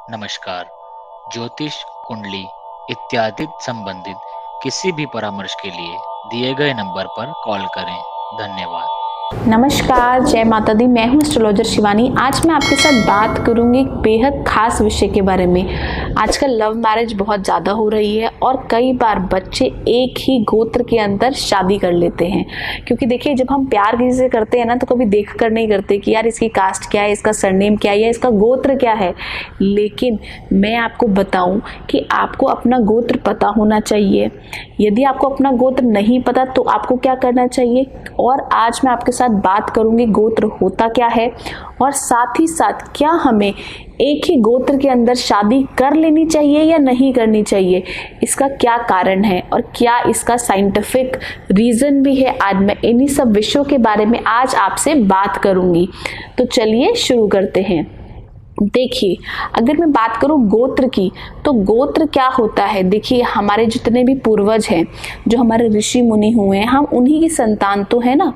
नमस्कार। ज्योतिष, कुंडली इत्यादि संबंधित किसी भी परामर्श के लिए दिए गए नंबर पर कॉल करें। धन्यवाद। नमस्कार, जय माता दी। मैं हूं एस्ट्रोलॉजर शिवानी। आज मैं आपके साथ बात करूंगी एक बेहद खास विषय के बारे में। आजकल लव मैरिज बहुत ज़्यादा हो रही है और कई बार बच्चे एक ही गोत्र के अंदर शादी कर लेते हैं। क्योंकि देखिए, जब हम प्यार किसी से करते हैं ना, तो कभी देख कर नहीं करते कि यार इसकी कास्ट क्या है, इसका सरनेम क्या है या इसका गोत्र क्या है। लेकिन मैं आपको बताऊं कि आपको अपना गोत्र पता होना चाहिए। यदि आपको अपना गोत्र नहीं पता तो आपको क्या करना चाहिए, और आज मैं आपके साथ बात करूंगी गोत्र होता क्या है, और साथ ही साथ क्या हमें एक ही गोत्र के अंदर शादी कर लेनी चाहिए या नहीं करनी चाहिए, इसका क्या कारण है और क्या इसका साइंटिफिक रीजन भी है। आज मैं इन्हीं सब विषयों के बारे में आज आपसे बात करूंगी। तो चलिए शुरू करते हैं। देखिए, अगर मैं बात करूं गोत्र की, तो गोत्र क्या होता है। देखिए, हमारे जितने भी पूर्वज हैं, जो हमारे ऋषि मुनि हुए हैं, हम उन्हीं की संतान तो है ना।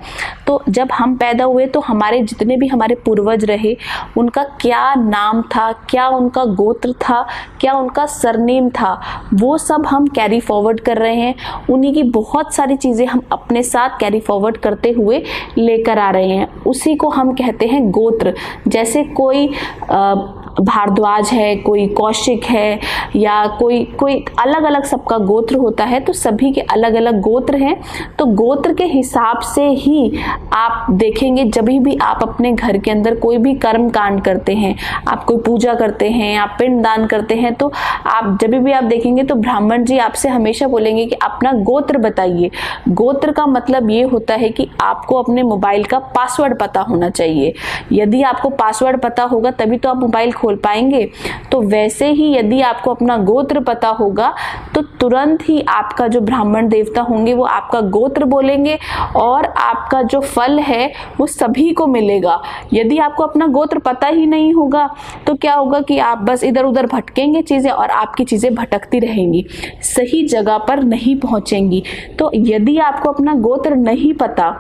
तो जब हम पैदा हुए तो हमारे जितने भी हमारे पूर्वज रहे, उनका क्या नाम था, क्या उनका गोत्र था, क्या उनका सरनेम था, वो सब हम कैरी फॉरवर्ड कर रहे हैं। उन्हीं की बहुत सारी चीज़ें हम अपने साथ कैरी फॉरवर्ड करते हुए लेकर आ रहे हैं। उसी को हम कहते हैं गोत्र। जैसे कोई भारद्वाज है, कोई कौशिक है, या कोई अलग अलग सबका गोत्र होता है, तो सभी के अलग अलग गोत्र हैं। तो गोत्र के हिसाब से ही आप देखेंगे, जब भी आप अपने घर के अंदर कोई भी कर्म कांड करते हैं, आप कोई पूजा करते हैं, आप पिंड दान करते हैं, तो आप जब भी आप देखेंगे तो ब्राह्मण जी आपसे हमेशा बोलेंगे कि अपना गोत्र बताइए। गोत्र का मतलब ये होता है कि आपको अपने मोबाइल का पासवर्ड पता होना चाहिए। यदि आपको पासवर्ड पता होगा तभी तो आप मोबाइल खोल पाएंगे। तो वैसे ही यदि आपको अपना गोत्र पता होगा तो तुरंत ही आपका जो ब्राह्मण देवता होंगे वो आपका गोत्र बोलेंगे और आपका जो फल है वो सभी को मिलेगा। यदि आपको अपना गोत्र पता ही नहीं होगा तो क्या होगा कि आप बस इधर उधर भटकेंगे चीजें, और आपकी चीजें भटकती रहेंगी, सही जगह पर नहीं पहुंचेंगी। तो यदि आपको अपना गोत्र नहीं पता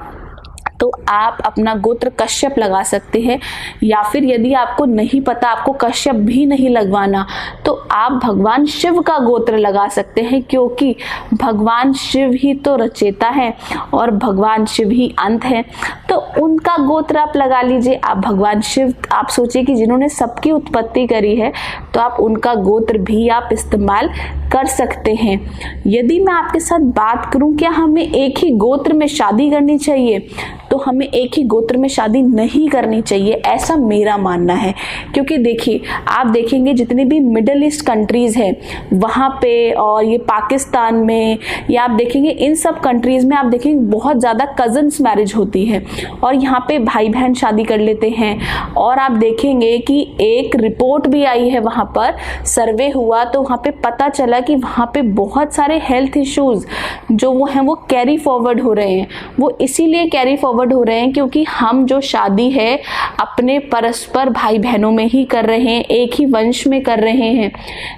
तो आप अपना गोत्र कश्यप लगा सकते हैं, या फिर यदि आपको नहीं पता, आपको कश्यप भी नहीं लगवाना, तो आप भगवान शिव का गोत्र लगा सकते हैं। क्योंकि भगवान शिव ही तो रचेता है और भगवान शिव ही अंत है। तो उनका गोत्र आप लगा लीजिए। आप भगवान शिव, आप सोचिए कि जिन्होंने सबकी उत्पत्ति करी है, तो आप उनका गोत्र भी आप इस्तेमाल कर सकते हैं। यदि मैं आपके साथ बात करूं क्या हमें एक ही गोत्र में शादी करनी चाहिए, तो हमें एक ही गोत्र में शादी नहीं करनी चाहिए, ऐसा मेरा मानना है। क्योंकि देखिए, आप देखेंगे जितनी भी मिडिल ईस्ट कंट्रीज हैं वहाँ पे, और ये पाकिस्तान में, या आप देखेंगे इन सब कंट्रीज में आप देखेंगे बहुत ज़्यादा कजन्स मैरिज होती है, और यहाँ पे भाई बहन शादी कर लेते हैं। और आप देखेंगे कि एक रिपोर्ट भी आई है, वहाँ पर सर्वे हुआ तो वहाँ पे पता चला कि वहाँ पे बहुत सारे हेल्थ इश्यूज जो वो हैं वो कैरी फॉरवर्ड हो रहे हैं। वो इसीलिए कैरी फॉरवर्ड हो रहे हैं क्योंकि हम जो शादी है अपने परस्पर भाई बहनों में ही कर रहे हैं, एक ही वंश में कर रहे हैं।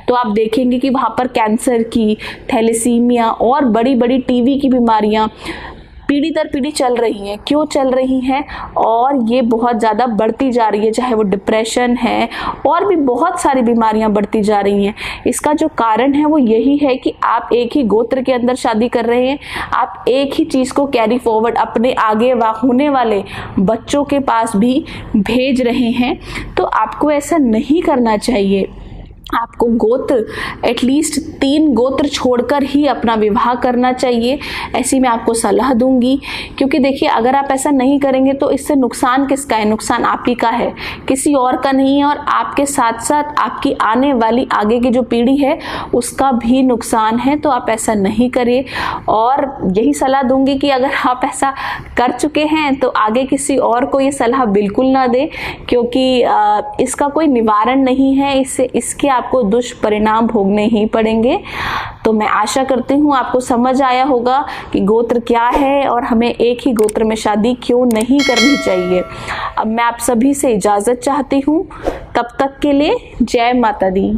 तो आप देखेंगे कि वहाँ पर कैंसर की, थैलेसीमिया और बड़ी बड़ी टीबी की बीमारियाँ पीढ़ी दर पीढ़ी चल रही हैं। क्यों चल रही हैं? और ये बहुत ज़्यादा बढ़ती जा रही है, चाहे वो डिप्रेशन है और भी बहुत सारी बीमारियां बढ़ती जा रही हैं। इसका जो कारण है वो यही है कि आप एक ही गोत्र के अंदर शादी कर रहे हैं, आप एक ही चीज़ को कैरी फॉरवर्ड अपने आगे होने वाले बच्चों के पास भी भेज रहे हैं। तो आपको ऐसा नहीं करना चाहिए। आपको गोत्र एटलीस्ट 3 गोत्र छोड़कर ही अपना विवाह करना चाहिए, ऐसी मैं आपको सलाह दूंगी। क्योंकि देखिए, अगर आप ऐसा नहीं करेंगे तो इससे नुकसान किसका है? नुकसान आप ही का है, किसी और का नहीं है। और आपके साथ साथ आपकी आने वाली आगे की जो पीढ़ी है उसका भी नुकसान है। तो आप ऐसा नहीं करिए। और यही सलाह दूंगी कि अगर आप ऐसा कर चुके हैं तो आगे किसी और को ये सलाह बिल्कुल ना दें, क्योंकि इसका कोई निवारण नहीं है। इसके आपको दुष्परिणाम भोगने ही पड़ेंगे। तो मैं आशा करती हूँ आपको समझ आया होगा कि गोत्र क्या है और हमें एक ही गोत्र में शादी क्यों नहीं करनी चाहिए। अब मैं आप सभी से इजाजत चाहती हूँ। तब तक के लिए जय माता दी।